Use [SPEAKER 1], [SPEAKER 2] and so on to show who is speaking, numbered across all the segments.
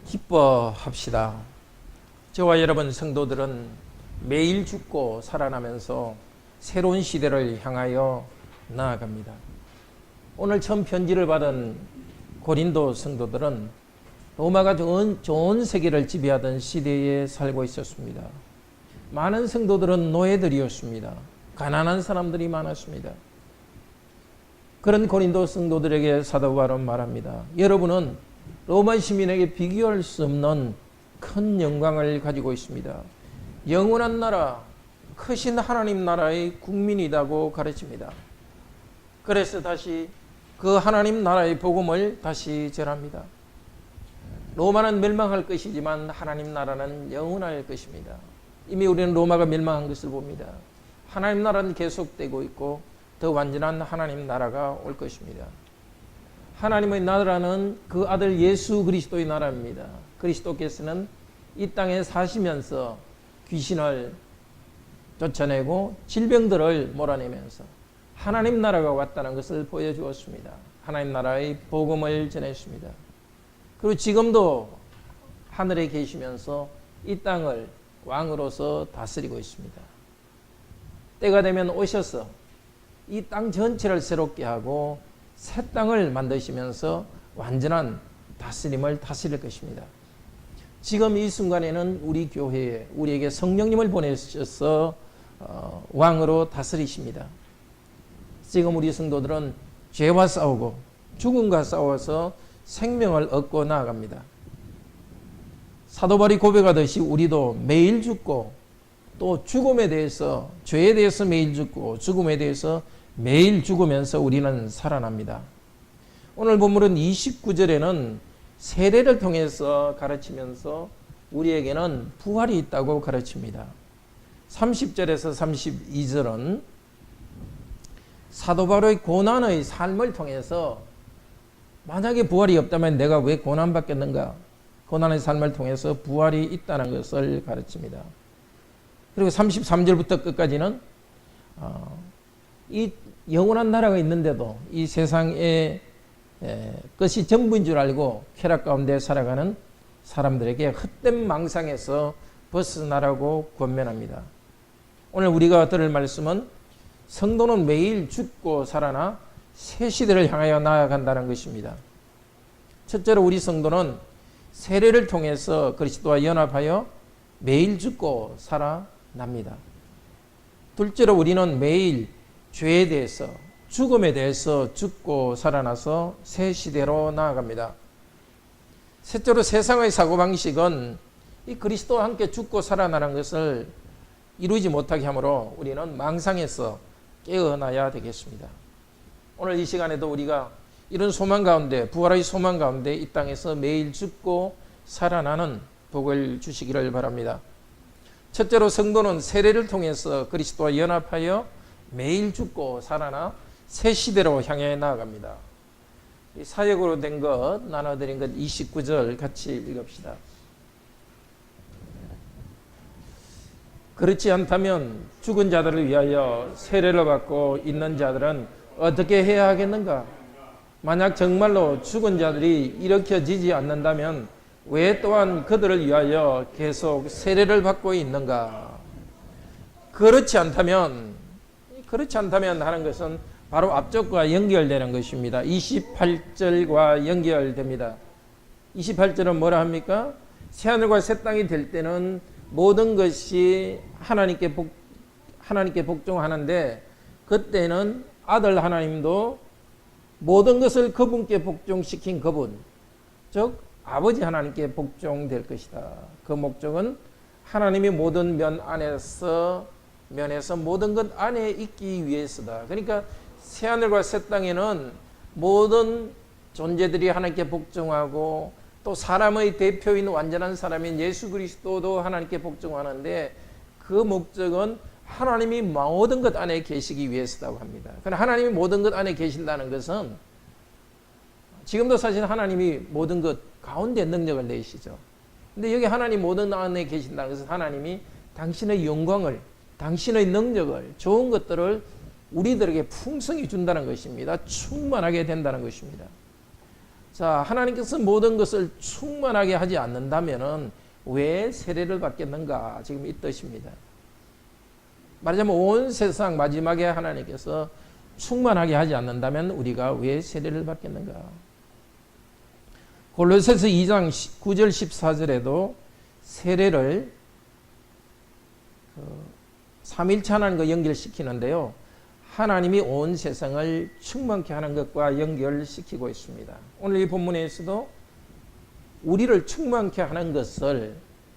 [SPEAKER 1] 기뻐합시다. 저와 여러분 성도들은 매일 죽고 살아나면서 새로운 시대를 향하여 나아갑니다. 오늘 처음 편지를 받은 고린도 성도들은 로마가 좋은 세계를 지배하던 시대에 살고 있었습니다. 많은 성도들은 노예들이었습니다. 가난한 사람들이 많았습니다. 그런 고린도 성도들에게 사도 바울은 말합니다. 여러분은 로마 시민에게 비교할 수 없는 큰 영광을 가지고 있습니다. 영원한 나라, 크신 하나님 나라의 국민이라고 가르칩니다. 그래서 다시 그 하나님 나라의 복음을 다시 전합니다. 로마는 멸망할 것이지만 하나님 나라는 영원할 것입니다. 이미 우리는 로마가 멸망한 것을 봅니다. 하나님 나라는 계속되고 있고 더 완전한 하나님 나라가 올 것입니다. 하나님의 나라는 그 아들 예수 그리스도의 나라입니다. 그리스도께서는 이 땅에 사시면서 귀신을 쫓아내고 질병들을 몰아내면서 하나님 나라가 왔다는 것을 보여주었습니다. 하나님 나라의 복음을 전했습니다. 그리고 지금도 하늘에 계시면서 이 땅을 왕으로서 다스리고 있습니다. 때가 되면 오셔서 이 땅 전체를 새롭게 하고 새 땅을 만드시면서 완전한 다스림을 다스릴 것입니다. 지금 이 순간에는 우리 교회에 우리에게 성령님을 보내셔서 왕으로 다스리십니다. 지금 우리 성도들은 죄와 싸우고 죽음과 싸워서 생명을 얻고 나아갑니다. 사도 바울이 고백하듯이 우리도 매일 죽고 또 죽음에 대해서, 죄에 대해서 매일 죽고 죽음에 대해서 매일 죽으면서 우리는 살아납니다. 오늘 본문은 29절에는 세례를 통해서 가르치면서 우리에게는 부활이 있다고 가르칩니다. 30절에서 32절은 사도 바울의 고난의 삶을 통해서 만약에 부활이 없다면 내가 왜 고난받겠는가? 고난의 삶을 통해서 부활이 있다는 것을 가르칩니다. 그리고 33절부터 끝까지는 이 영원한 나라가 있는데도 이 세상의 것이 전부인 줄 알고 쾌락 가운데 살아가는 사람들에게 헛된 망상에서 벗어나라고 권면합니다. 오늘 우리가 들을 말씀은 성도는 매일 죽고 살아나 새 시대를 향하여 나아간다는 것입니다. 첫째로 우리 성도는 세례를 통해서 그리스도와 연합하여 매일 죽고 살아납니다. 둘째로 우리는 매일 죄에 대해서, 죽음에 대해서 죽고 살아나서 새 시대로 나아갑니다. 셋째로 세상의 사고방식은 이 그리스도와 함께 죽고 살아나는 것을 이루지 못하게 하므로 우리는 망상에서 깨어나야 되겠습니다. 오늘 이 시간에도 우리가 이런 소망 가운데, 부활의 소망 가운데 이 땅에서 매일 죽고 살아나는 복을 주시기를 바랍니다. 첫째로 성도는 세례를 통해서 그리스도와 연합하여 매일 죽고 살아나 새 시대로 향해 나아갑니다. 이 사역으로 된 것, 나눠드린 것 29절 같이 읽읍시다. 그렇지 않다면 죽은 자들을 위하여 세례를 받고 있는 자들은 어떻게 해야 하겠는가? 만약 정말로 죽은 자들이 일으켜지지 않는다면 왜 또한 그들을 위하여 계속 세례를 받고 있는가? 그렇지 않다면 하는 것은 바로 앞쪽과 연결되는 것입니다. 28절과 연결됩니다. 28절은 뭐라 합니까? 새하늘과 새 땅이 될 때는 모든 것이 하나님께 복종하는데 그때는 아들 하나님도 모든 것을 그분께 복종시킨 그분, 즉 아버지 하나님께 복종될 것이다. 그 목적은 하나님이 모든 면에서 모든 것 안에 있기 위해서다. 그러니까 새하늘과 새 땅에는 모든 존재들이 하나님께 복종하고 또 사람의 대표인 완전한 사람인 예수 그리스도도 하나님께 복종하는데 그 목적은 하나님이 모든 것 안에 계시기 위해서라고 합니다. 그러나 하나님이 모든 것 안에 계신다는 것은 지금도 사실 하나님이 모든 것 가운데 능력을 내시죠. 근데 여기 하나님 모든 안에 계신다는 것은 하나님이 당신의 영광을, 당신의 능력을, 좋은 것들을 우리들에게 풍성히 준다는 것입니다. 충만하게 된다는 것입니다. 자, 하나님께서 모든 것을 충만하게 하지 않는다면은 왜 세례를 받겠는가? 지금 이 뜻입니다. 말하자면 온 세상 마지막에 하나님께서 충만하게 하지 않는다면 우리가 왜 세례를 받겠는가? 골로새서 2장 9절 14절에도 세례를 삼일체 하나님과 연결시키는데요. 하나님이 온 세상을 충만케 하는 것과 연결시키고 있습니다. 오늘 이 본문에서도 우리를 충만케 하는 것을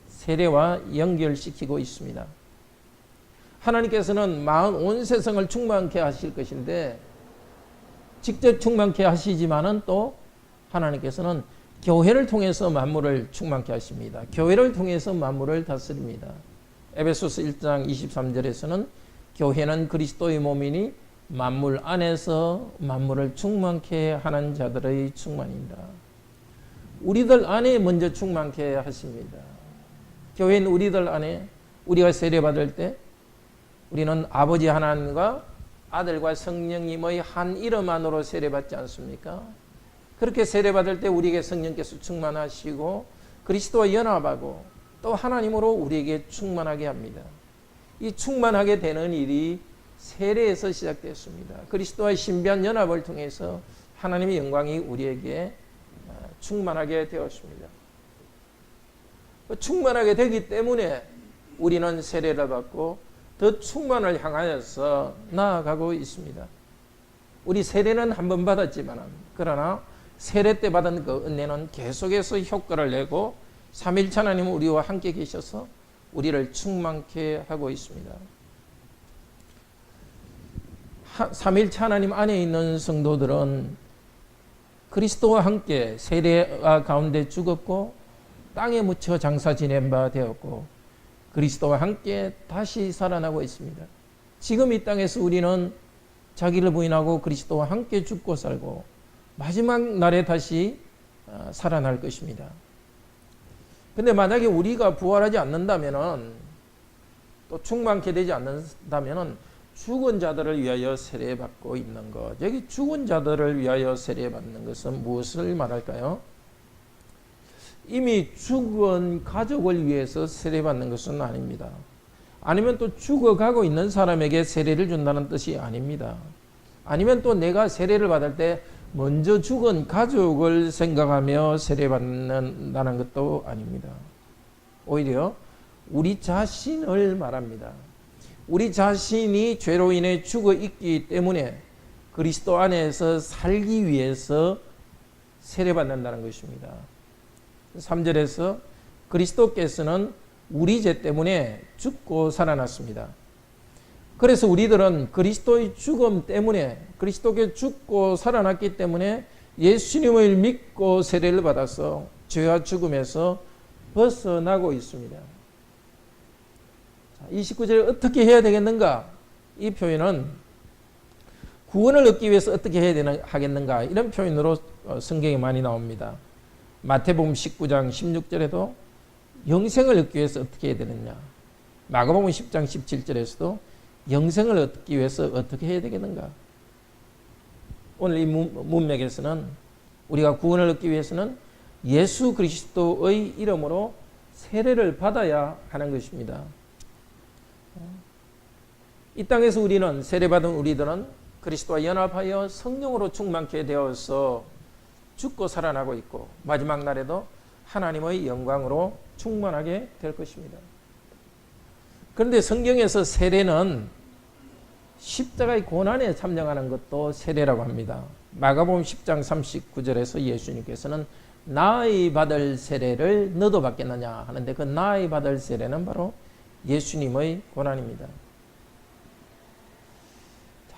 [SPEAKER 1] 세례와 연결시키고 있습니다. 하나님께서는 온 세상을 충만케 하실 것인데 직접 충만케 하시지만은 또 하나님께서는 교회를 통해서 만물을 충만케 하십니다. 교회를 통해서 만물을 다스립니다. 에베소서 1장 23절에서는 교회는 그리스도의 몸이니 만물 안에서 만물을 충만케 하는 자들의 충만입니다. 우리들 안에 먼저 충만케 하십니다. 교회는 우리들 안에 우리가 세례받을 때 우리는 아버지 하나님과 아들과 성령님의 한 이름 안으로 세례받지 않습니까? 그렇게 세례받을 때 우리에게 성령께서 충만하시고 그리스도와 연합하고 또 하나님으로 우리에게 충만하게 합니다. 이 충만하게 되는 일이 세례에서 시작됐습니다. 그리스도와의 신비한 연합을 통해서 하나님의 영광이 우리에게 충만하게 되었습니다. 충만하게 되기 때문에 우리는 세례를 받고 더 충만을 향하여서 나아가고 있습니다. 우리 세례는 한 번 받았지만 그러나 세례 때 받은 그 은혜는 계속해서 효과를 내고 삼일체 하나님은 우리와 함께 계셔서 우리를 충만케 하고 있습니다. 삼일체 하나님 안에 있는 성도들은 그리스도와 함께 세례와 가운데 죽었고 땅에 묻혀 장사 지낸 바 되었고 그리스도와 함께 다시 살아나고 있습니다. 지금 이 땅에서 우리는 자기를 부인하고 그리스도와 함께 죽고 살고 마지막 날에 다시 살아날 것입니다. 근데 만약에 우리가 부활하지 않는다면은 또 충만케 되지 않는다면은 죽은 자들을 위하여 세례받고 있는 것. 여기 죽은 자들을 위하여 세례받는 것은 무엇을 말할까요? 이미 죽은 가족을 위해서 세례받는 것은 아닙니다. 아니면 또 죽어가고 있는 사람에게 세례를 준다는 뜻이 아닙니다. 아니면 또 내가 세례를 받을 때 먼저 죽은 가족을 생각하며 세례받는다는 것도 아닙니다. 오히려 우리 자신을 말합니다. 우리 자신이 죄로 인해 죽어 있기 때문에 그리스도 안에서 살기 위해서 세례받는다는 것입니다. 3절에서 그리스도께서는 우리 죄 때문에 죽고 살아났습니다. 그래서 우리들은 그리스도의 죽음 때문에 그리스도께 죽고 살아났기 때문에 예수님을 믿고 세례를 받아서 죄와 죽음에서 벗어나고 있습니다. 29절에 어떻게 해야 되겠는가? 이 표현은 구원을 얻기 위해서 어떻게 해야 하겠는가? 이런 표현으로 성경에 많이 나옵니다. 마태복음 19장 16절에도 영생을 얻기 위해서 어떻게 해야 되느냐? 마가복음 10장 17절에서도 영생을 얻기 위해서 어떻게 해야 되겠는가? 오늘 이 문맥에서는 우리가 구원을 얻기 위해서는 예수 그리스도의 이름으로 세례를 받아야 하는 것입니다. 이 땅에서 우리는 세례받은 우리들은 그리스도와 연합하여 성령으로 충만케 되어서 죽고 살아나고 있고 마지막 날에도 하나님의 영광으로 충만하게 될 것입니다. 그런데 성경에서 세례는 십자가의 고난에 참여하는 것도 세례라고 합니다. 마가복음 10장 39절에서 예수님께서는 나의 받을 세례를 너도 받겠느냐 하는데 그 나의 받을 세례는 바로 예수님의 고난입니다.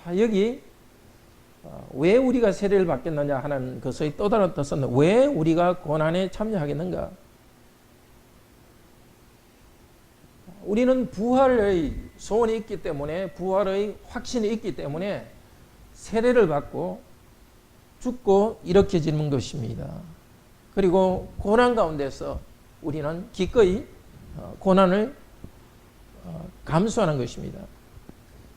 [SPEAKER 1] 자, 여기 왜 우리가 세례를 받겠느냐 하는 것의 또 다른 뜻은 왜 우리가 고난에 참여하겠는가? 우리는 부활의 소원이 있기 때문에 부활의 확신이 있기 때문에 세례를 받고 죽고 일으켜지는 것입니다. 그리고 고난 가운데서 우리는 기꺼이 고난을 감수하는 것입니다.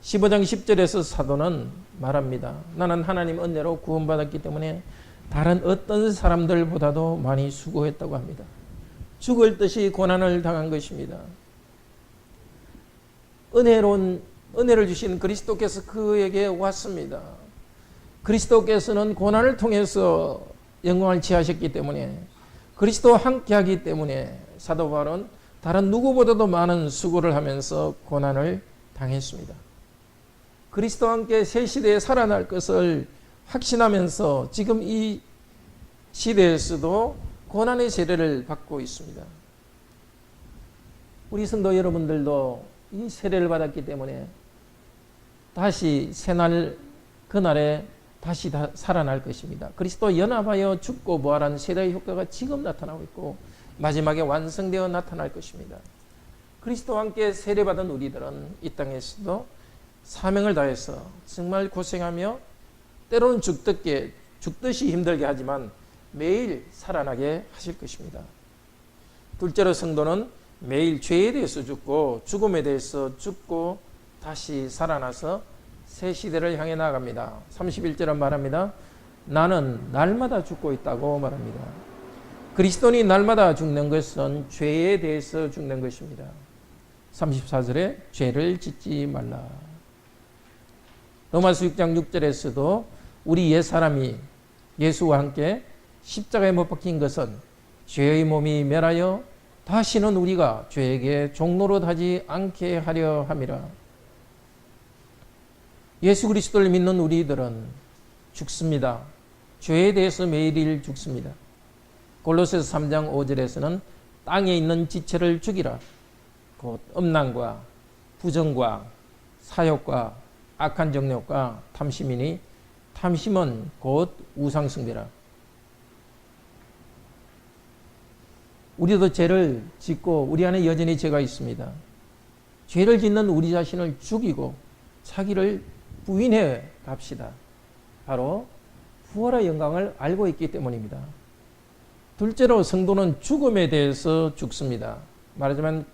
[SPEAKER 1] 15장 10절에서 사도는 말합니다. 나는 하나님 은혜로 구원받았기 때문에 다른 어떤 사람들보다도 많이 수고했다고 합니다. 죽을 듯이 고난을 당한 것입니다. 은혜를 주신 그리스도께서 그에게 왔습니다. 그리스도께서는 고난을 통해서 영광을 취하셨기 때문에, 그리스도와 함께하기 때문에 사도 바울은 다른 누구보다도 많은 수고를 하면서 고난을 당했습니다. 그리스도와 함께 새 시대에 살아날 것을 확신하면서 지금 이 시대에서도 고난의 세례를 받고 있습니다. 우리 성도 여러분들도 이 세례를 받았기 때문에 다시 새날 그날에 다시 살아날 것입니다. 그리스도 연합하여 죽고 부활한 세대의 효과가 지금 나타나고 있고 마지막에 완성되어 나타날 것입니다. 그리스도와 함께 세례받은 우리들은 이 땅에서도 사명을 다해서 정말 고생하며 때로는 죽듯이 힘들게 하지만 매일 살아나게 하실 것입니다. 둘째로 성도는 매일 죄에 대해서 죽고 죽음에 대해서 죽고 다시 살아나서 새 시대를 향해 나아갑니다. 31절은 말합니다. 나는 날마다 죽고 있다고 말합니다. 그리스도인이 날마다 죽는 것은 죄에 대해서 죽는 것입니다. 34절에 죄를 짓지 말라. 로마서 6장 6절에서도 우리 옛사람이 예수와 함께 십자가에 못 박힌 것은 죄의 몸이 멸하여 다시는 우리가 죄에게 종노릇 하지 않게 하려 함이라. 예수 그리스도를 믿는 우리들은 죽습니다. 죄에 대해서 매일 죽습니다. 골로새서 3장 5절에서는 땅에 있는 지체를 죽이라. 곧 음란과 부정과 사욕과 악한 정욕과 탐심이니 탐심은 곧 우상숭배라. 우리도 죄를 짓고 우리 안에 여전히 죄가 있습니다. 죄를 짓는 우리 자신을 죽이고 자기를 부인해 갑시다. 바로 부활의 영광을 알고 있기 때문입니다. 둘째로 성도는 죽음에 대해서 죽습니다. 말하자면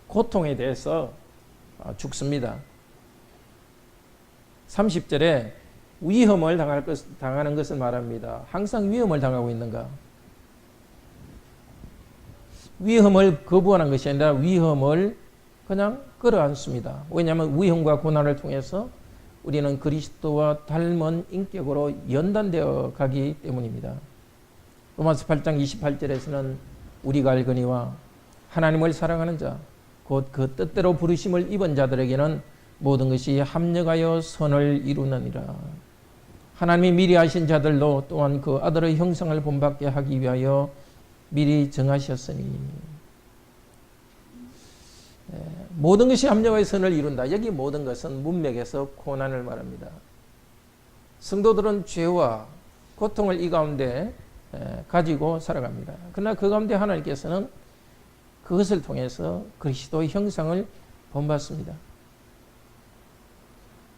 [SPEAKER 1] 고통에 대해서 죽습니다. 30절에 위험을 당하는 것을 말합니다. 항상 위험을 당하고 있는가? 위험을 거부하는 것이 아니라 위험을 그냥 끌어안습니다. 왜냐하면 위험과 고난을 통해서 우리는 그리스도와 닮은 인격으로 연단되어 가기 때문입니다. 로마서 8장 28절에서는 우리가 알거니와 하나님을 사랑하는 자, 곧 그 뜻대로 부르심을 입은 자들에게는 모든 것이 합력하여 선을 이루느니라. 하나님이 미리 하신 자들도 또한 그 아들의 형상을 본받게 하기 위하여 미리 정하셨으니. 모든 것이 합력하여 선을 이룬다. 여기 모든 것은 문맥에서 고난을 말합니다. 성도들은 죄와 고통을 이 가운데 가지고 살아갑니다. 그러나 그 가운데 하나님께서는 그것을 통해서 그리스도의 형상을 본받습니다.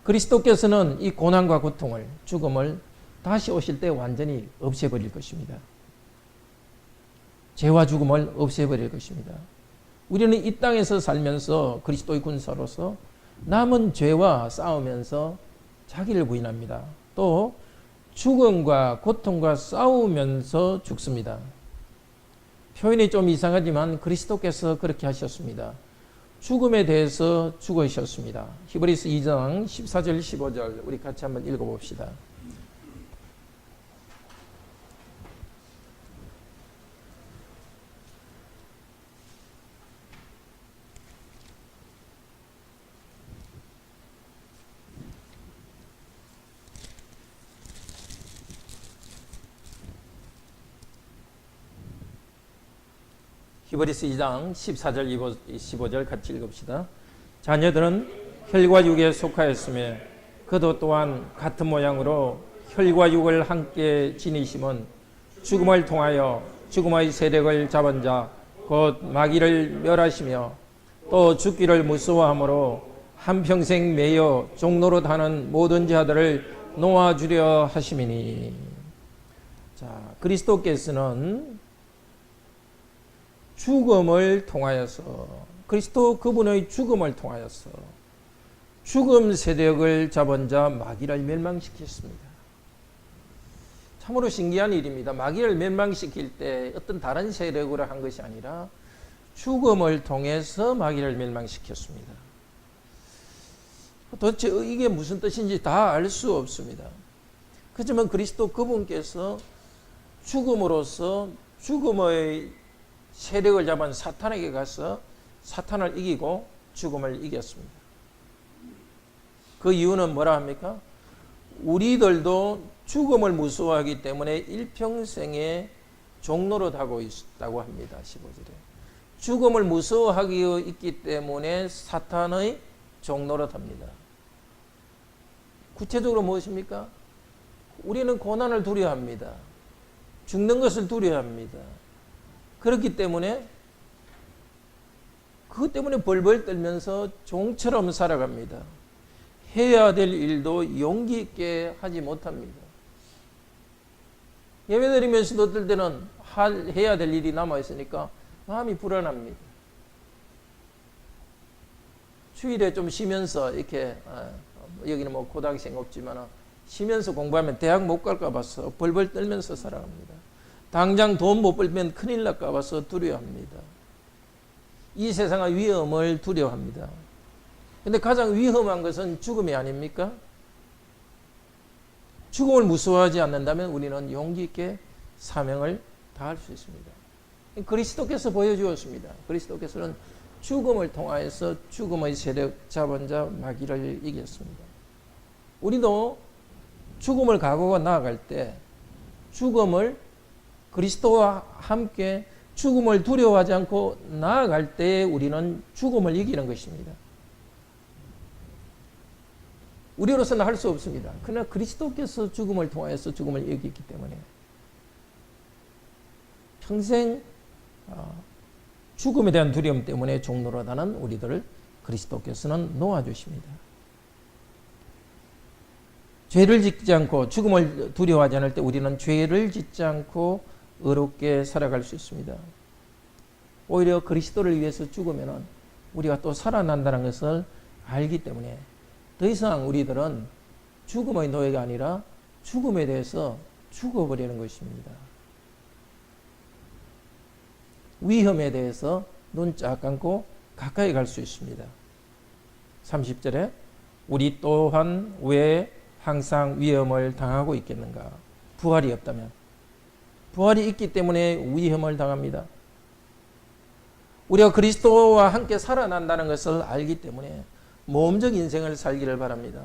[SPEAKER 1] 그리스도께서는 이 고난과 고통을, 죽음을 다시 오실 때 완전히 없애버릴 것입니다. 죄와 죽음을 없애버릴 것입니다. 우리는 이 땅에서 살면서 그리스도의 군사로서 남은 죄와 싸우면서 자기를 부인합니다. 또 죽음과 고통과 싸우면서 죽습니다. 표현이 좀 이상하지만 그리스도께서 그렇게 하셨습니다. 죽음에 대해서 죽으셨습니다. 히브리서 2장 14절 15절 우리 같이 한번 읽어봅시다. 히브리서 2장 14절 15절 같이 읽읍시다. 자녀들은 혈과 육에 속하였으며 그도 또한 같은 모양으로 혈과 육을 함께 지니심은 죽음을 통하여 죽음의 세력을 잡은 자 곧 마귀를 멸하시며 또 죽기를 무서워함으로 한평생 매여 종노릇 하는 모든 자들을 놓아주려 하심이니. 자, 그리스도께서는 죽음을 통하여서, 그리스도 그분의 죽음을 통하여서 죽음 세력을 잡은 자 마귀를 멸망시켰습니다. 참으로 신기한 일입니다. 마귀를 멸망시킬 때 어떤 다른 세력으로 한 것이 아니라 죽음을 통해서 마귀를 멸망시켰습니다. 도대체 이게 무슨 뜻인지 다 알 수 없습니다. 그렇지만 그리스도 그분께서 죽음으로써 죽음의 세력을 잡은 사탄에게 가서 사탄을 이기고 죽음을 이겼습니다. 그 이유는 뭐라 합니까? 우리들도 죽음을 무서워하기 때문에 일평생의 종노릇 하고 있다고 합니다. 15절에. 죽음을 무서워하기 있기 때문에 사탄의 종노릇 합니다. 구체적으로 무엇입니까? 우리는 고난을 두려워합니다. 죽는 것을 두려워합니다. 그렇기 때문에 그것 때문에 벌벌 떨면서 종처럼 살아갑니다. 해야 될 일도 용기 있게 하지 못합니다. 예배드리면서도 어떨 때는 해야 될 일이 남아있으니까 마음이 불안합니다. 주일에 좀 쉬면서 이렇게 여기는 뭐 고등학생 없지만 쉬면서 공부하면 대학 못 갈까 봐서 벌벌 떨면서 살아갑니다. 당장 돈 못 벌면 큰일 날까 봐서 두려워합니다. 이 세상의 위험을 두려워합니다. 근데 가장 위험한 것은 죽음이 아닙니까? 죽음을 무서워하지 않는다면 우리는 용기 있게 사명을 다할 수 있습니다. 그리스도께서 보여주었습니다. 그리스도께서는 죽음을 통하여서 죽음의 세력 잡은 자 마귀를 이겼습니다. 우리도 죽음을 각오하고 나아갈 때 죽음을 그리스도와 함께 죽음을 두려워하지 않고 나아갈 때 우리는 죽음을 이기는 것입니다. 우리로서는 할 수 없습니다. 그러나 그리스도께서 죽음을 통하여서 죽음을 이겼기 때문에 평생 죽음에 대한 두려움 때문에 종노릇하는 우리들을 그리스도께서는 놓아주십니다. 죄를 짓지 않고 죽음을 두려워하지 않을 때 우리는 죄를 짓지 않고 의롭게 살아갈 수 있습니다. 오히려 그리스도를 위해서 죽으면 우리가 또 살아난다는 것을 알기 때문에 더 이상 우리들은 죽음의 노예가 아니라 죽음에 대해서 죽어버리는 것입니다. 위험에 대해서 눈 쫙 감고 가까이 갈 수 있습니다. 30절에 우리 또한 왜 항상 위험을 당하고 있겠는가? 부활이 없다면. 부활이 있기 때문에 위험을 당합니다. 우리가 그리스도와 함께 살아난다는 것을 알기 때문에 모험적 인생을 살기를 바랍니다.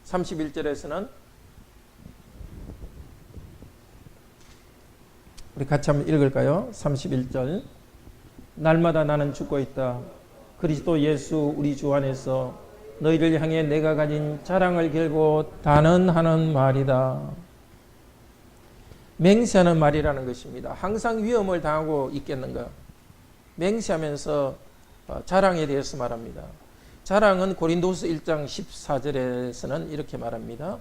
[SPEAKER 1] 31절에서는 우리 같이 한번 읽을까요? 31절. 날마다 나는 죽고 있다. 그리스도 예수 우리 주 안에서 너희를 향해 내가 가진 자랑을 결고 단언하는 말이다. 맹세하는 말이라는 것입니다. 항상 위험을 당하고 있겠는가? 맹세하면서 자랑에 대해서 말합니다. 자랑은 고린도서 1장 14절에서는 이렇게 말합니다.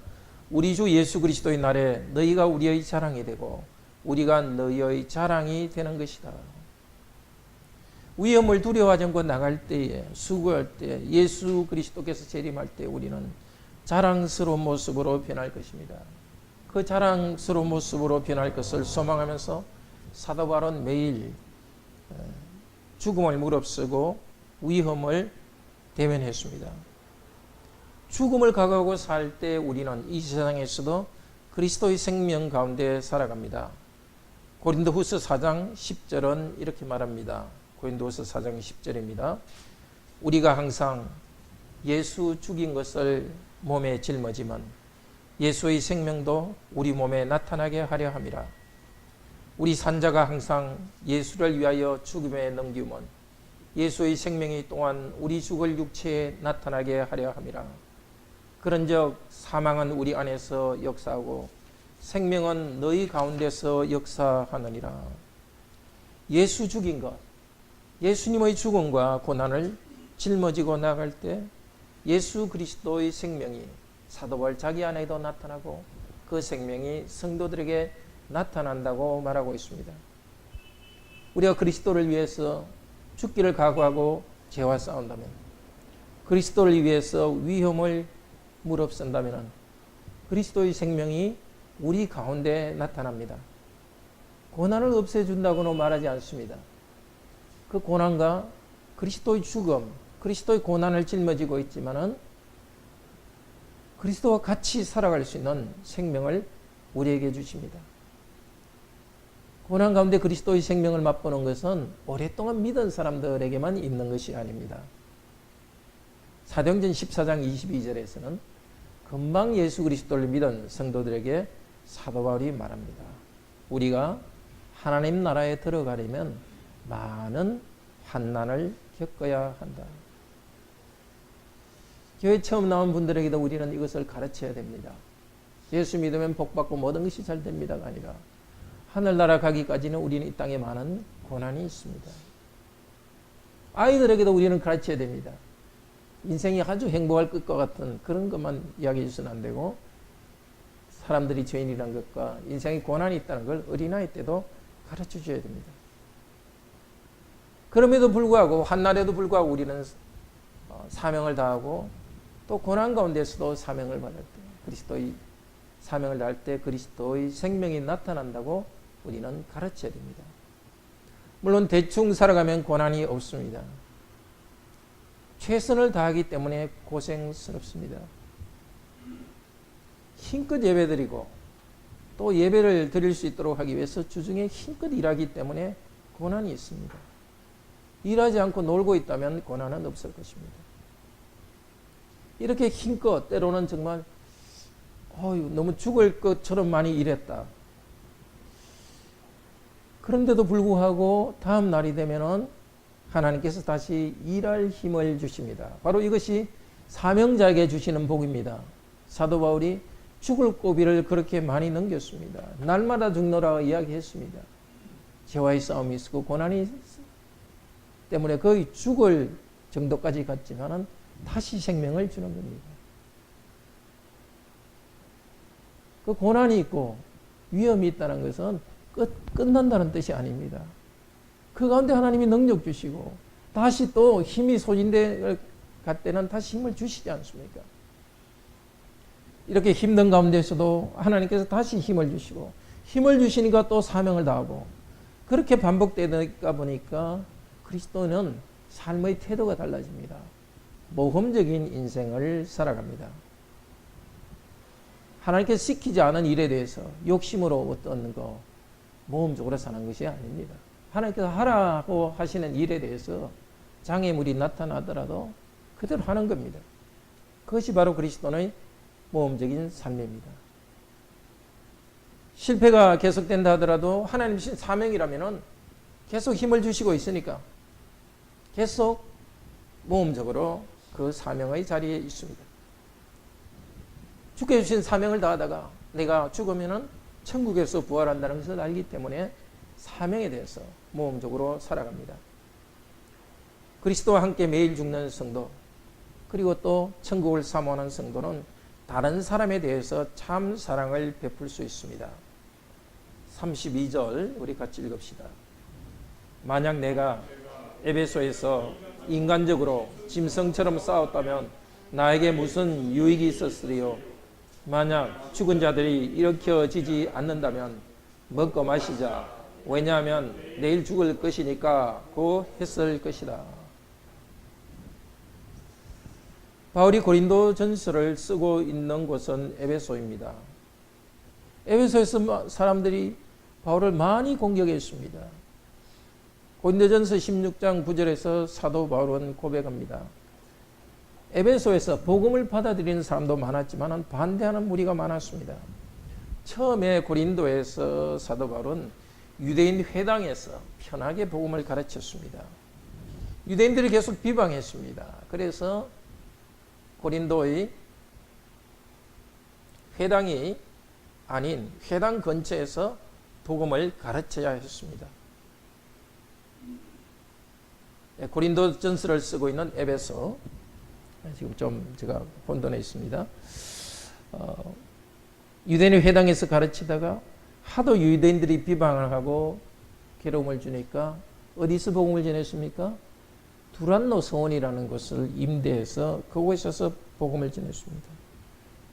[SPEAKER 1] 우리 주 예수 그리스도의 날에 너희가 우리의 자랑이 되고 우리가 너희의 자랑이 되는 것이다. 위험을 두려워하지 않고 나갈 때에, 수고할 때, 예수 그리스도께서 재림할 때 우리는 자랑스러운 모습으로 변할 것입니다. 그 자랑스러운 모습으로 변할 것을 소망하면서 사도 바울은 매일 죽음을 무릅쓰고 위험을 대면했습니다. 죽음을 각오하고 살 때 우리는 이 세상에서도 그리스도의 생명 가운데 살아갑니다. 고린도후서 4장 10절은 이렇게 말합니다. 고린도후서 4장 10절입니다. 우리가 항상 예수 죽인 것을 몸에 짊어지면 예수의 생명도 우리 몸에 나타나게 하려 함이라. 우리 산자가 항상 예수를 위하여 죽음에 넘기면 예수의 생명이 또한 우리 죽을 육체에 나타나게 하려 함이라. 그런즉 사망은 우리 안에서 역사하고 생명은 너희 가운데서 역사하느니라. 예수 죽인 것, 예수님의 죽음과 고난을 짊어지고 나갈 때 예수 그리스도의 생명이 사도 바울 자기 안에도 나타나고 그 생명이 성도들에게 나타난다고 말하고 있습니다. 우리가 그리스도를 위해서 죽기를 각오하고 죄와 싸운다면, 그리스도를 위해서 위험을 무릅쓴다면 그리스도의 생명이 우리 가운데 나타납니다. 고난을 없애준다고는 말하지 않습니다. 그 고난과 그리스도의 죽음, 그리스도의 고난을 짊어지고 있지만은 그리스도와 같이 살아갈 수 있는 생명을 우리에게 주십니다. 고난 가운데 그리스도의 생명을 맛보는 것은 오랫동안 믿은 사람들에게만 있는 것이 아닙니다. 사도행전 14장 22절에서는 금방 예수 그리스도를 믿은 성도들에게 사도 바울이 말합니다. 우리가 하나님 나라에 들어가려면 많은 환난을 겪어야 한다. 교회 처음 나온 분들에게도 우리는 이것을 가르쳐야 됩니다. 예수 믿으면 복받고 모든 것이 잘 됩니다가 아니라 하늘나라 가기까지는 우리는 이 땅에 많은 고난이 있습니다. 아이들에게도 우리는 가르쳐야 됩니다. 인생이 아주 행복할 것과 같은 그런 것만 이야기해 주서는 안 되고 사람들이 죄인이라는 것과 인생에 고난이 있다는 걸 어린아이 때도 가르쳐 줘야 됩니다. 그럼에도 불구하고 한날에도 불구하고 우리는 사명을 다하고 또 고난 가운데서도 사명을 받을 때 그리스도의 사명을 다할 때 그리스도의 생명이 나타난다고 우리는 가르쳐야 됩니다. 물론 대충 살아가면 고난이 없습니다. 최선을 다하기 때문에 고생스럽습니다. 힘껏 예배드리고 또 예배를 드릴 수 있도록 하기 위해서 주중에 힘껏 일하기 때문에 고난이 있습니다. 일하지 않고 놀고 있다면 고난은 없을 것입니다. 이렇게 힘껏 때로는 정말 너무 죽을 것처럼 많이 일했다. 그런데도 불구하고 다음 날이 되면은 하나님께서 다시 일할 힘을 주십니다. 바로 이것이 사명자에게 주시는 복입니다. 사도 바울이 죽을 고비를 그렇게 많이 넘겼습니다. 날마다 죽노라 이야기했습니다. 죄와의 싸움이 있었고 고난이 때문에 거의 죽을 정도까지 갔지만은 다시 생명을 주는 겁니다. 그 고난이 있고 위험이 있다는 것은 끝난다는 뜻이 아닙니다. 그 가운데 하나님이 능력 주시고 다시 또 힘이 소진될 때는 다시 힘을 주시지 않습니까? 이렇게 힘든 가운데서도 하나님께서 다시 힘을 주시고 힘을 주시니까 또 사명을 다하고 그렇게 반복되다 보니까 그리스도는 삶의 태도가 달라집니다. 모험적인 인생을 살아갑니다. 하나님께서 시키지 않은 일에 대해서 욕심으로 어떤 거 모험적으로 사는 것이 아닙니다. 하나님께서 하라고 하시는 일에 대해서 장애물이 나타나더라도 그대로 하는 겁니다. 그것이 바로 그리스도의 모험적인 삶입니다. 실패가 계속된다 하더라도 하나님 신 사명이라면 계속 힘을 주시고 있으니까 계속 모험적으로 그 사명의 자리에 있습니다. 주께 주신 사명을 다하다가 내가 죽으면은 천국에서 부활한다는 것을 알기 때문에 사명에 대해서 모험적으로 살아갑니다. 그리스도와 함께 매일 죽는 성도 그리고 또 천국을 사모하는 성도는 다른 사람에 대해서 참 사랑을 베풀 수 있습니다. 32절 우리 같이 읽읍시다. 만약 내가 에베소에서 인간적으로 짐승처럼 싸웠다면 나에게 무슨 유익이 있었으리요. 만약 죽은 자들이 일으켜지지 않는다면 먹고 마시자. 왜냐하면 내일 죽을 것이니까 고 했을 것이다. 바울이 고린도 전서를 쓰고 있는 곳은 에베소입니다. 에베소에서 사람들이 바울을 많이 공격했습니다. 고린도전서 16장 9절에서 사도 바울은 고백합니다. 에베소에서 복음을 받아들이는 사람도 많았지만 반대하는 무리가 많았습니다. 처음에 고린도에서 사도 바울은 유대인 회당에서 편하게 복음을 가르쳤습니다. 유대인들이 계속 비방했습니다. 그래서 고린도의 회당이 아닌 회당 근처에서 복음을 가르쳐야 했습니다. 고린도 전서를 쓰고 있는 에베소, 지금 좀 제가 본돈에 있습니다. 유대인 회당에서 가르치다가 하도 유대인들이 비방을 하고 괴로움을 주니까 어디서 복음을 전했습니까? 두란노 성원이라는 곳을 임대해서 그곳에서 복음을 전했습니다.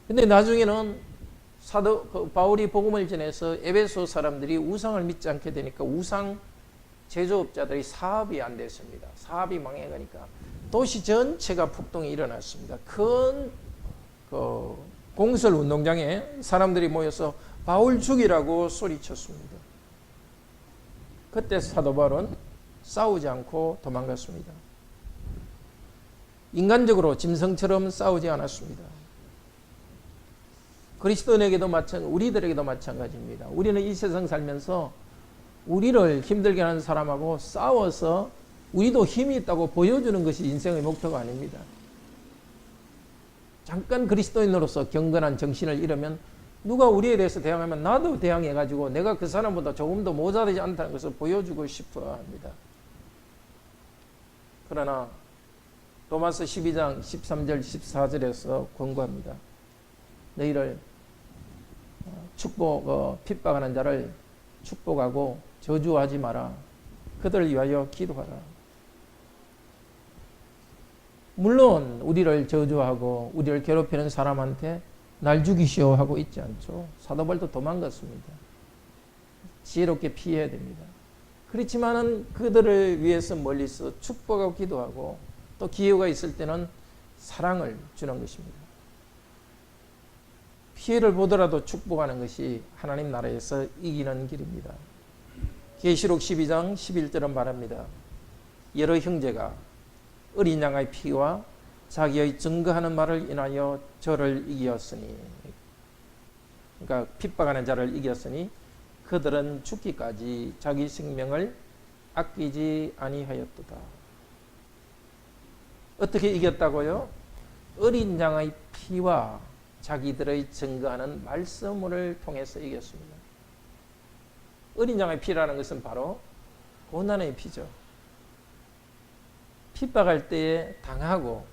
[SPEAKER 1] 근데 나중에는 바울이 복음을 전해서 에베소 사람들이 우상을 믿지 않게 되니까 우상 제조업자들이 사업이 안 됐습니다. 사업이 망해가니까 도시 전체가 폭동이 일어났습니다. 큰 공설 운동장에 사람들이 모여서 바울 죽이라고 소리쳤습니다. 그때 사도 바울은 싸우지 않고 도망갔습니다. 인간적으로 짐승처럼 싸우지 않았습니다. 그리스도인에게도 우리들에게도 마찬가지입니다. 우리는 이 세상 살면서 우리를 힘들게 하는 사람하고 싸워서 우리도 힘이 있다고 보여주는 것이 인생의 목표가 아닙니다. 잠깐 그리스도인으로서 경건한 정신을 잃으면 누가 우리에 대해서 대항하면 나도 대항해가지고 내가 그 사람보다 조금 더 모자라지 않다는 것을 보여주고 싶어 합니다. 그러나 로마서 12장 13절 14절에서 권고합니다. 너희를 핍박하는 자를 축복하고 저주하지 마라. 그들을 위하여 기도하라. 물론 우리를 저주하고 우리를 괴롭히는 사람한테 날 죽이시오 하고 있지 않죠. 사도 바울도 도망갔습니다. 지혜롭게 피해야 됩니다. 그렇지만은 그들을 위해서 멀리서 축복하고 기도하고 또 기회가 있을 때는 사랑을 주는 것입니다. 피해를 보더라도 축복하는 것이 하나님 나라에서 이기는 길입니다. 계시록 12장 11절은 말합니다. 여러 형제가 어린 양의 피와 자기의 증거하는 말을 인하여 저를 이겼으니, 그러니까 핍박하는 자를 이겼으니 그들은 죽기까지 자기 생명을 아끼지 아니하였도다. 어떻게 이겼다고요? 어린 양의 피와 자기들의 증거하는 말씀을 통해서 이겼습니다. 어린 양의 피라는 것은 바로 고난의 피죠. 핍박할 때에 당하고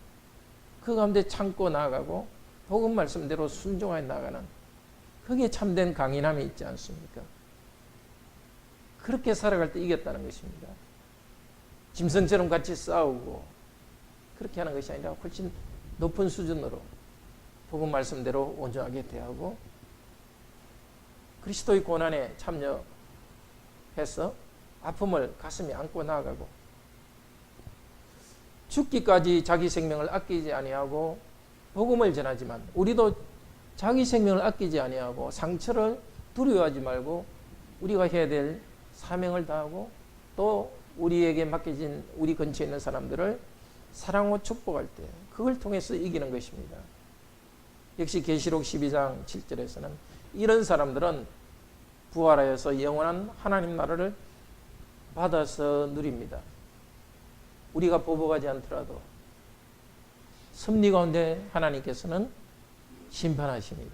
[SPEAKER 1] 그 가운데 참고 나아가고 복음 말씀대로 순종하여 나가는, 그게 참된 강인함이 있지 않습니까? 그렇게 살아갈 때 이겼다는 것입니다. 짐승처럼 같이 싸우고 그렇게 하는 것이 아니라 훨씬 높은 수준으로 복음 말씀대로 온전하게 대하고 그리스도의 고난에 참여해서 아픔을 가슴에 안고 나아가고 죽기까지 자기 생명을 아끼지 아니하고 복음을 전하지만 우리도 자기 생명을 아끼지 아니하고 상처를 두려워하지 말고 우리가 해야 될 사명을 다하고 또 우리에게 맡겨진 우리 근처에 있는 사람들을 사랑하고 축복할 때 그걸 통해서 이기는 것입니다. 역시 계시록 12장 7절에서는 이런 사람들은 부활하여서 영원한 하나님 나라를 받아서 누립니다. 우리가 보복하지 않더라도 섭리 가운데 하나님께서는 심판하십니다.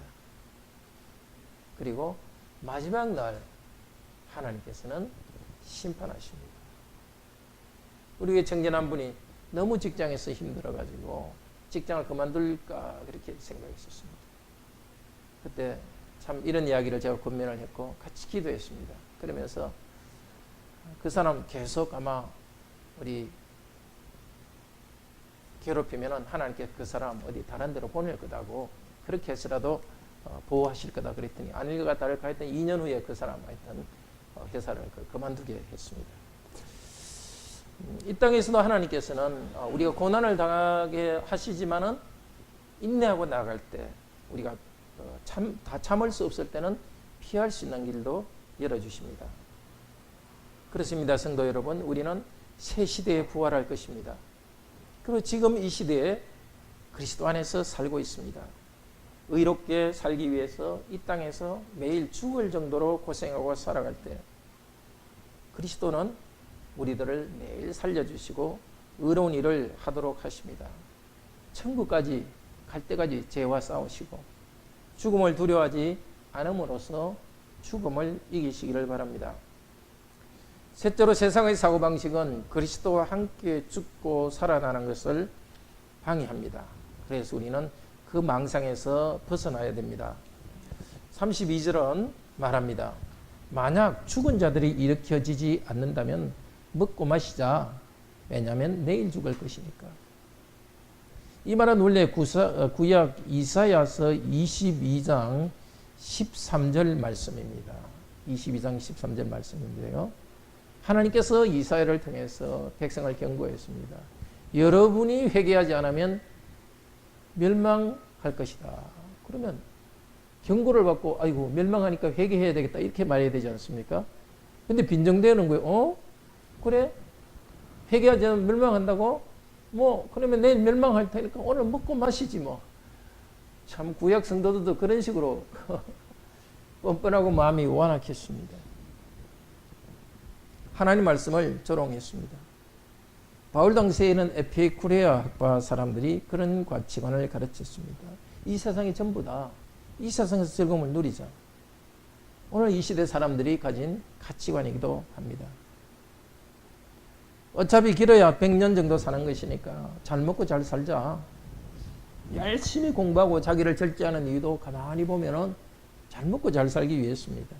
[SPEAKER 1] 그리고 마지막 날 하나님께서는 심판하십니다. 우리 교회 청년 한 분이 너무 직장에서 힘들어가지고 직장을 그만둘까 그렇게 생각했었습니다. 그때 참 이런 이야기를 제가 권면을 했고 같이 기도했습니다. 그러면서 그 사람 계속 아마 우리 괴롭히면은 하나님께 그 사람 어디 다른 데로 보낼 거다고 그렇게 해서라도 보호하실 거다 그랬더니 아닐까 다를까 했더니 2년 후에 그 사람 하여튼 회사를 그만두게 했습니다. 이 땅에서도 하나님께서는 우리가 고난을 당하게 하시지만은 인내하고 나아갈 때 우리가 다 참을 수 없을 때는 피할 수 있는 길도 열어주십니다. 그렇습니다. 성도 여러분, 우리는 새 시대에 부활할 것입니다. 그리고 지금 이 시대에 그리스도 안에서 살고 있습니다. 의롭게 살기 위해서 이 땅에서 매일 죽을 정도로 고생하고 살아갈 때 그리스도는 우리들을 매일 살려주시고 의로운 일을 하도록 하십니다. 천국까지 갈 때까지 죄와 싸우시고 죽음을 두려워하지 않음으로써 죽음을 이기시기를 바랍니다. 셋째로 세상의 사고방식은 그리스도와 함께 죽고 살아나는 것을 방해합니다. 그래서 우리는 그 망상에서 벗어나야 됩니다. 32절은 말합니다. 만약 죽은 자들이 일으켜지지 않는다면 먹고 마시자. 왜냐하면 내일 죽을 것이니까. 이 말은 원래 구약 이사야서 22장 13절 말씀입니다. 22장 13절 말씀인데요. 하나님께서 이사야를 통해서 백성을 경고했습니다. 여러분이 회개하지 않으면 멸망할 것이다. 그러면 경고를 받고 아이고 멸망하니까 회개해야 되겠다 이렇게 말해야 되지 않습니까? 근데 빈정대는 거예요. 그래? 회개하지 않으면 멸망한다고? 뭐 그러면 내일 멸망할 테니까 오늘 먹고 마시지 뭐. 참 구약 성도들도 그런 식으로 뻔뻔하고 마음이 완악했습니다. 하나님 말씀을 조롱했습니다. 바울 당시에는 에피쿠레아 학파 사람들이 그런 가치관을 가르쳤습니다. 이 세상이 전부 다 이 세상에서 즐거움을 누리자. 오늘 이 시대 사람들이 가진 가치관이기도 합니다. 어차피 길어야 100년 정도 사는 것이니까 잘 먹고 잘 살자. 열심히 공부하고 자기를 절제하는 이유도 가만히 보면은 잘 먹고 잘 살기 위해서입니다.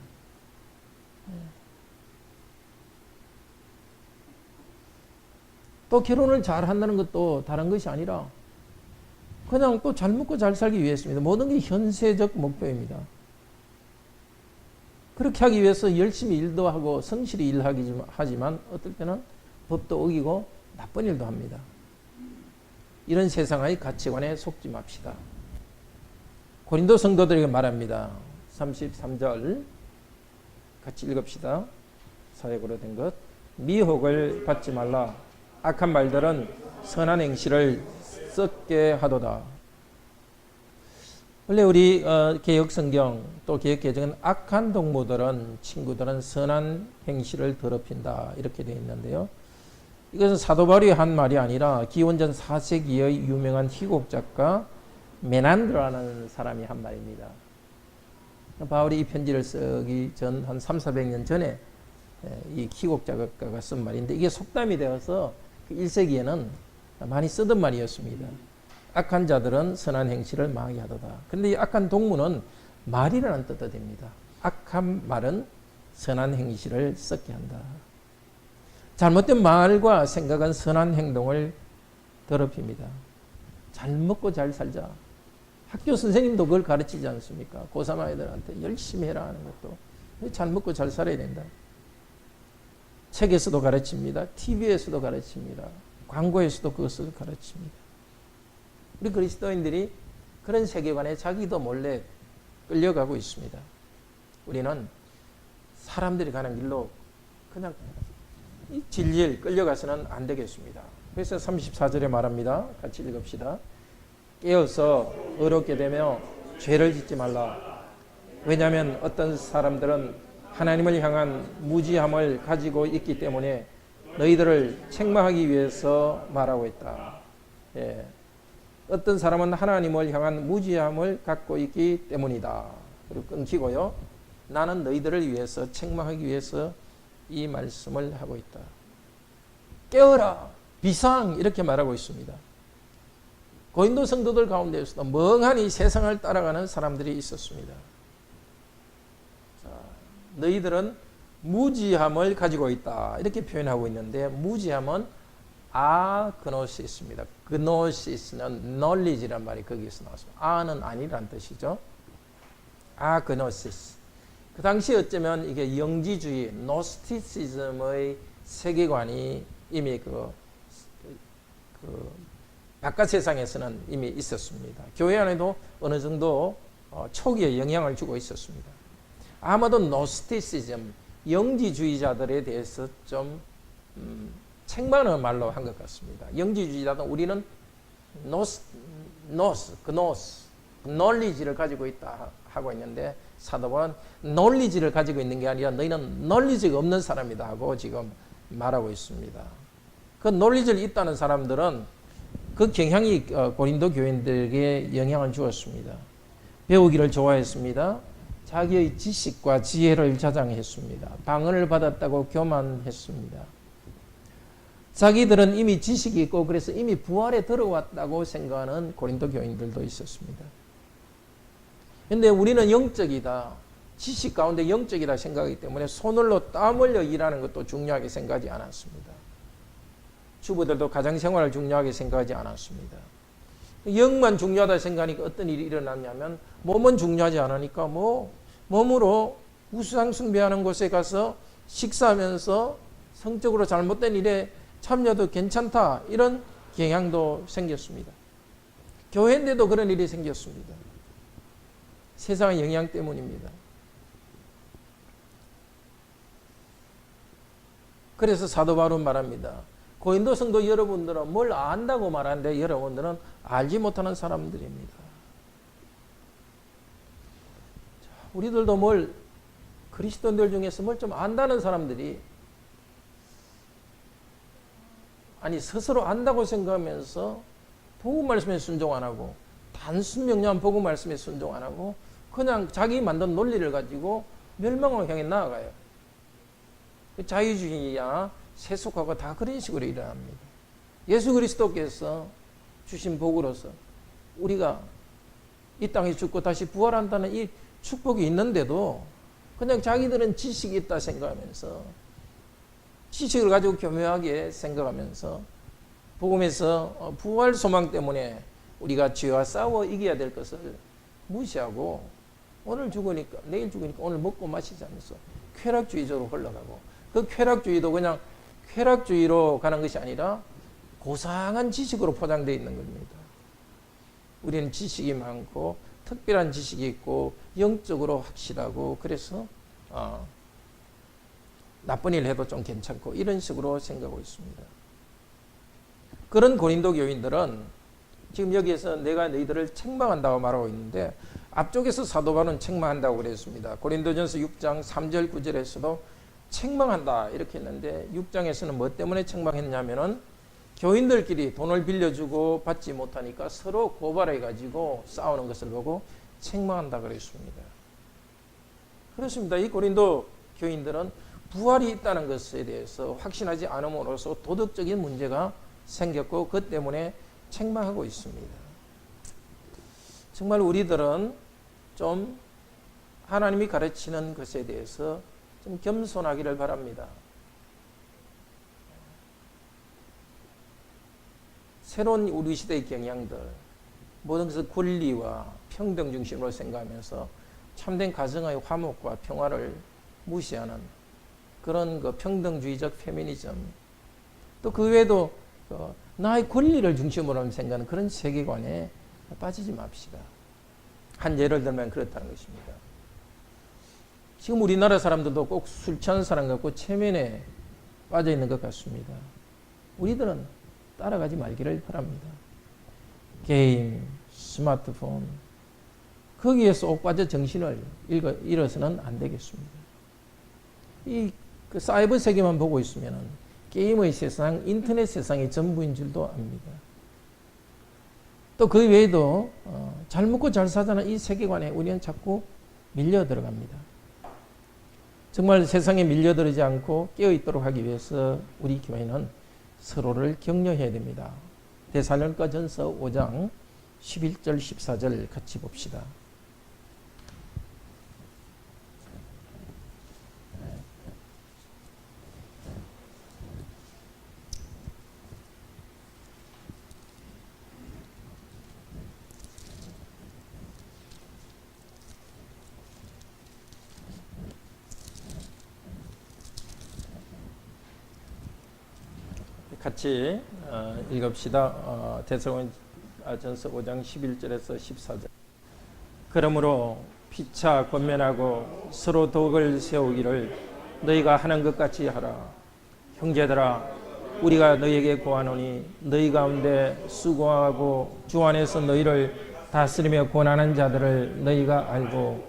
[SPEAKER 1] 또 결혼을 잘 한다는 것도 다른 것이 아니라 그냥 또 잘 먹고 잘 살기 위해서입니다. 모든 게 현세적 목표입니다. 그렇게 하기 위해서 열심히 일도 하고 성실히 일하지만 어떨 때는 법도 어기고 나쁜 일도 합니다. 이런 세상의 가치관에 속지 맙시다. 고린도 성도들에게 말합니다. 33절 같이 읽읍시다. 사역으로 된 것. 미혹을 받지 말라. 악한 말들은 선한 행실을 썩게 하도다. 원래 우리 개혁성경 또 개혁개정은 악한 동무들은 친구들은 선한 행실을 더럽힌다 이렇게 되어 있는데요. 이것은 사도 바울이 한 말이 아니라 기원전 4세기의 유명한 희곡 작가 메난드라는 사람이 한 말입니다. 바울이 이 편지를 쓰기 전 한 300~400년 전에 이 희곡 작가가 쓴 말인데 이게 속담이 되어서 1세기에는 많이 쓰던 말이었습니다. 악한 자들은 선한 행실을 망하게 하도다. 그런데 이 악한 동무는 말이라는 뜻도 됩니다. 악한 말은 선한 행실을 썩게 한다. 잘못된 말과 생각은 선한 행동을 더럽힙니다. 잘 먹고 잘 살자. 학교 선생님도 그걸 가르치지 않습니까? 고3 아이들한테 열심히 해라 하는 것도 잘 먹고 잘 살아야 된다. 책에서도 가르칩니다. TV에서도 가르칩니다. 광고에서도 그것을 가르칩니다. 우리 그리스도인들이 그런 세계관에 자기도 몰래 끌려가고 있습니다. 우리는 사람들이 가는 길로 그냥 이 진리에 끌려가서는 안 되겠습니다. 그래서 34절에 말합니다. 같이 읽읍시다. 깨어서 의롭게 되며 죄를 짓지 말라. 왜냐하면 어떤 사람들은 하나님을 향한 무지함을 가지고 있기 때문에 너희들을 책망하기 위해서 말하고 있다. 예. 어떤 사람은 하나님을 향한 무지함을 갖고 있기 때문이다. 그리고 끊기고요. 나는 너희들을 위해서 책망하기 위해서 이 말씀을 하고 있다. 깨어라. 비상 이렇게 말하고 있습니다. 고린도 성도들 가운데에서도 멍하니 세상을 따라가는 사람들이 있었습니다. 자, 너희들은 무지함을 가지고 있다. 이렇게 표현하고 있는데 무지함은 아그노시스입니다. 그노시스는 knowledge란 말이 거기서 나왔습니다. 아는 아니란 뜻이죠. 아그노시스. 그 당시 어쩌면 이게 영지주의, 노스티시즘의 세계관이 이미 바깥 세상에서는 이미 있었습니다. 교회 안에도 어느 정도 초기에 영향을 주고 있었습니다. 아마도 노스티시즘, 영지주의자들에 대해서 좀 책망하는 말로 한 것 같습니다. 영지주의자들은 우리는 knowledge를 가지고 있다 하고 있는데 사도 바울은 knowledge를 가지고 있는 게 아니라 너희는 knowledge가 없는 사람이다 하고 지금 말하고 있습니다. 그 knowledge를 있다는 사람들은 그 경향이 고린도 교인들에게 영향을 주었습니다. 배우기를 좋아했습니다. 자기의 지식과 지혜를 자랑했습니다. 방언을 받았다고 교만했습니다. 자기들은 이미 지식이 있고 그래서 이미 부활에 들어왔다고 생각하는 고린도 교인들도 있었습니다. 그런데 우리는 영적이다. 지식 가운데 영적이다 생각하기 때문에 손을로 땀 흘려 일하는 것도 중요하게 생각하지 않았습니다. 주부들도 가정생활을 중요하게 생각하지 않았습니다. 영만 중요하다 생각하니까 어떤 일이 일어났냐면 몸은 중요하지 않으니까 몸으로 우상 숭배하는 곳에 가서 식사하면서 성적으로 잘못된 일에 참여도 괜찮다, 이런 경향도 생겼습니다. 교회인데도 그런 일이 생겼습니다. 세상의 영향 때문입니다. 그래서 사도 바울은 말합니다. 고린도 성도 여러분들은 뭘 안다고 말하는데 여러분들은 알지 못하는 사람들입니다. 우리들도 그리스도인들 중에서 뭘 좀 안다는 사람들이, 아니 스스로 안다고 생각하면서 복음 말씀에 순종 안 하고, 단순 명료한 복음 말씀에 순종 안 하고 그냥 자기 만든 논리를 가지고 멸망을 향해 나아가요. 자유주의야 세속화가 다 그런 식으로 일어납니다. 예수 그리스도께서 주신 복으로서 우리가 이 땅에 죽고 다시 부활한다는 이 축복이 있는데도 그냥 자기들은 지식이 있다 생각하면서, 지식을 가지고 교묘하게 생각하면서 복음에서 부활 소망 때문에 우리가 죄와 싸워 이겨야 될 것을 무시하고, 오늘 죽으니까 내일 죽으니까 오늘 먹고 마시지 않면서 쾌락주의적으로 흘러가고, 그 쾌락주의도 그냥 쾌락주의로 가는 것이 아니라 고상한 지식으로 포장되어 있는 겁니다. 우리는 지식이 많고 특별한 지식이 있고 영적으로 확실하고, 그래서 나쁜 일 해도 좀 괜찮고 이런 식으로 생각하고 있습니다. 그런 고린도 교인들은 지금 여기에서 내가 너희들을 책망한다고 말하고 있는데, 앞쪽에서 사도 바울은 책망한다고 그랬습니다. 고린도전서 6장 3절 9절에서도 책망한다 이렇게 했는데, 6장에서는 뭐 때문에 책망했냐면은 교인들끼리 돈을 빌려주고 받지 못하니까 서로 고발해 가지고 싸우는 것을 보고 책망한다 그랬습니다. 그렇습니다. 이 고린도 교인들은 부활이 있다는 것에 대해서 확신하지 않음으로써 도덕적인 문제가 생겼고, 그 때문에 책망하고 있습니다. 정말 우리들은 좀 하나님이 가르치는 것에 대해서 좀 겸손하기를 바랍니다. 새로운 우리 시대의 경향들, 모든 것을 권리와 평등 중심으로 생각하면서 참된 가정의 화목과 평화를 무시하는 그런 평등주의적 페미니즘, 또 그 외에도 나의 권리를 중심으로 생각하는 그런 세계관에 빠지지 맙시다. 한 예를 들면 그렇다는 것입니다. 지금 우리나라 사람들도 꼭 술 취한 사람 같고 체면에 빠져 있는 것 같습니다. 우리들은 따라가지 말기를 바랍니다. 게임, 스마트폰, 거기에서 옥 빠져 정신을 잃어서는 안 되겠습니다. 그 사이버 세계만 보고 있으면 게임의 세상, 인터넷 세상이 전부인 줄도 압니다. 또 그 외에도 잘 먹고 잘 사자는 이 세계관에 우리는 자꾸 밀려 들어갑니다. 정말 세상에 밀려들지 않고 깨어있도록 하기 위해서 우리 교회는 서로를 격려해야 됩니다. 데살로니가전서 5장 11절 14절 같이 봅시다. 같이 읽읍시다. 데살로니가전서 5장 11절에서 14절. 그러므로 피차 권면하고 서로 덕을 세우기를 너희가 하는 것 같이 하라. 형제들아, 우리가 너희에게 고하노니 너희 가운데 수고하고 주 안에서 너희를 다스리며 권하는 자들을 너희가 알고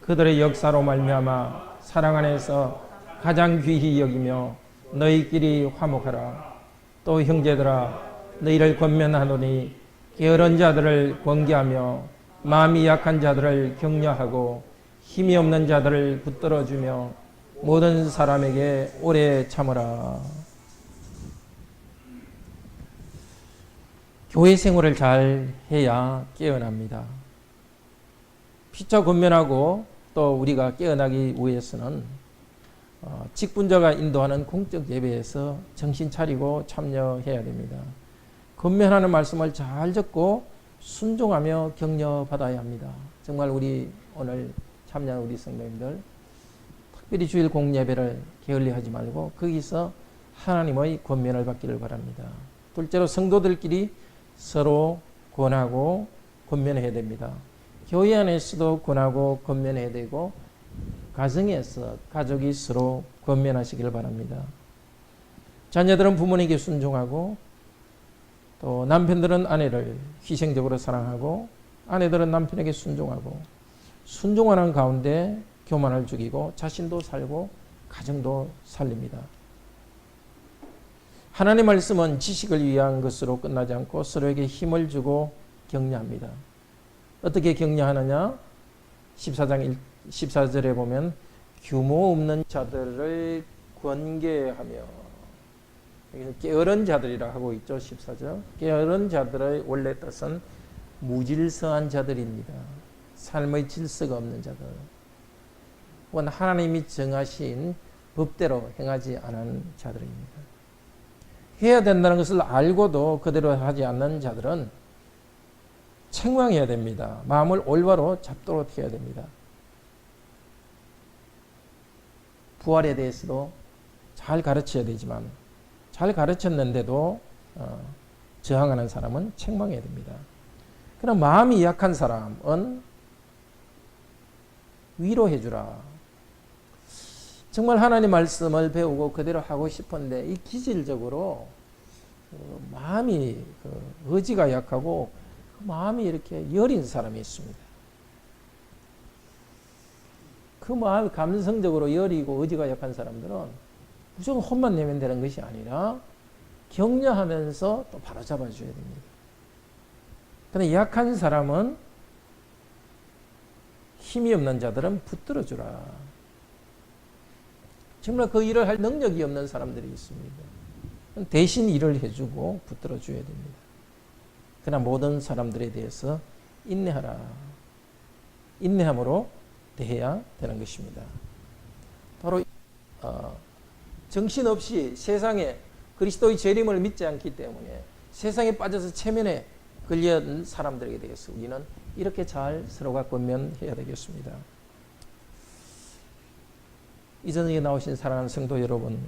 [SPEAKER 1] 그들의 역사로 말미암아 사랑 안에서 가장 귀히 여기며 너희끼리 화목하라. 또 형제들아, 너희를 권면하노니 게으른 자들을 권계하며 마음이 약한 자들을 격려하고 힘이 없는 자들을 붙들어주며 모든 사람에게 오래 참으라. 교회 생활을 잘 해야 깨어납니다. 피차 권면하고 또 우리가 깨어나기 위해서는 직분자가 인도하는 공적 예배에서 정신 차리고 참여해야 됩니다. 권면하는 말씀을 잘 듣고 순종하며 격려받아야 합니다. 정말 우리 오늘 참여한 우리 성도님들 특별히 주일 공예배를 게을리하지 말고 거기서 하나님의 권면을 받기를 바랍니다. 둘째로 성도들끼리 서로 권하고 권면해야 됩니다. 교회 안에서도 권하고 권면해야 되고 가정에서 가족이 서로 권면하시기를 바랍니다. 자녀들은 부모님에게 순종하고 또 남편들은 아내를 희생적으로 사랑하고 아내들은 남편에게 순종하고 순종하는 가운데 교만을 죽이고 자신도 살고 가정도 살립니다. 하나님의 말씀은 지식을 위한 것으로 끝나지 않고 서로에게 힘을 주고 격려합니다. 어떻게 격려하느냐? 14장 14절에 보면 규모 없는 자들을 권계하며, 게으른 자들이라 하고 있죠. 14절. 게으른 자들의 원래 뜻은 무질서한 자들입니다. 삶의 질서가 없는 자들. 혹은 하나님이 정하신 법대로 행하지 않은 자들입니다. 해야 된다는 것을 알고도 그대로 하지 않는 자들은 책망해야 됩니다. 마음을 올바로 잡도록 해야 됩니다. 부활에 대해서도 잘 가르쳐야 되지만 잘 가르쳤는데도 저항하는 사람은 책망해야 됩니다. 그럼 마음이 약한 사람은 위로해 주라. 정말 하나님 말씀을 배우고 그대로 하고 싶은데 이 기질적으로 마음이 의지가 약하고 마음이 이렇게 여린 사람이 있습니다. 그 마음이 감성적으로 여리고 의지가 약한 사람들은 무조건 혼만 내면 되는 것이 아니라 격려하면서 또 바로 잡아줘야 됩니다. 그런데 약한 사람은 힘이 없는 자들은 붙들어주라. 정말 그 일을 할 능력이 없는 사람들이 있습니다. 대신 일을 해주고 붙들어줘야 됩니다. 그러나 모든 사람들에 대해서 인내하라. 인내함으로 대해야 되는 것입니다. 바로 정신없이 세상에 그리스도의 재림을 믿지 않기 때문에 세상에 빠져서 체면에 걸려있는 사람들에게 대해서 우리는 이렇게 잘 서로가 권면해야 되겠습니다. 이전에 나오신 사랑하는 성도 여러분,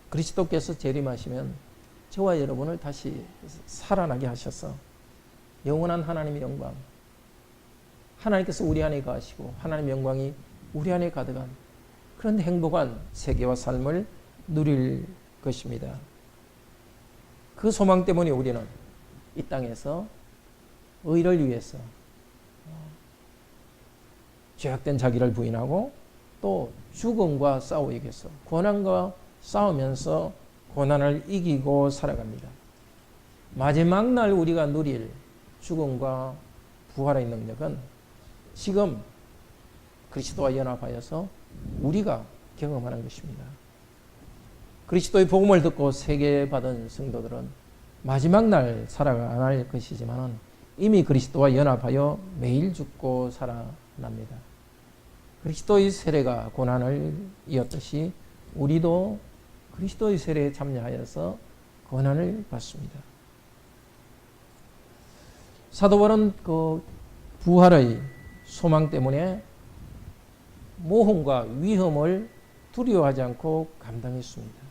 [SPEAKER 1] 그리스도께서 재림하시면 저와 여러분을 다시 살아나게 하셔서 영원한 하나님의 영광, 하나님께서 우리 안에 거하시고 하나님의 영광이 우리 안에 가득한 그런 행복한 세계와 삶을 누릴 것입니다. 그 소망 때문에 우리는 이 땅에서 의를 위해서 죄악된 자기를 부인하고 또 죽음과 싸우기 위해서 고난과 싸우면서 고난을 이기고 살아갑니다. 마지막 날 우리가 누릴 죽음과 부활의 능력은 지금 그리스도와 연합하여서 우리가 경험하는 것입니다. 그리스도의 복음을 듣고 세계받은 성도들은 마지막 날 살아갈 것이지만 이미 그리스도와 연합하여 매일 죽고 살아납니다. 그리스도의 세례가 고난을 이었듯이 우리도 그리스도의 세례에 참여하여서 고난을 받습니다. 사도 바울은 그 부활의 소망 때문에 모험과 위험을 두려워하지 않고 감당했습니다.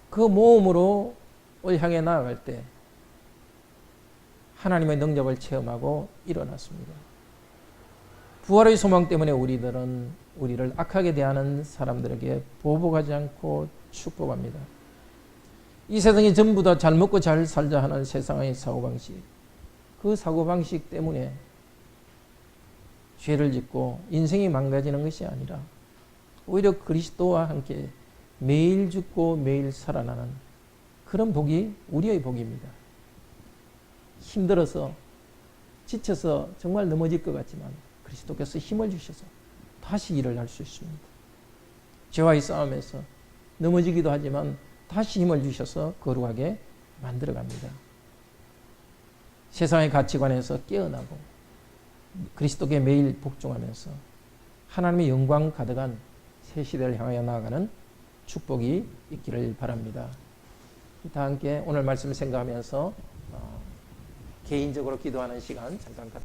[SPEAKER 1] 그 모험으로 향해 나아갈 때 하나님의 능력을 체험하고 일어났습니다. 부활의 소망 때문에 우리를 악하게 대하는 사람들에게 보복하지 않고 축복합니다. 이 세상이 전부 다 잘 먹고 잘 살자 하는 세상의 사고방식, 그 사고방식 때문에 죄를 짓고 인생이 망가지는 것이 아니라 오히려 그리스도와 함께 매일 죽고 매일 살아나는 그런 복이 우리의 복입니다. 힘들어서 지쳐서 정말 넘어질 것 같지만 그리스도께서 힘을 주셔서 다시 일을 할 수 있습니다. 죄와의 싸움에서 넘어지기도 하지만 다시 힘을 주셔서 거룩하게 만들어갑니다. 세상의 가치관에서 깨어나고 그리스도께 매일 복종하면서 하나님의 영광 가득한 새 시대를 향하여 나아가는 축복이 있기를 바랍니다. 다 함께 오늘 말씀을 생각하면서 개인적으로 기도하는 시간 잠깐 갖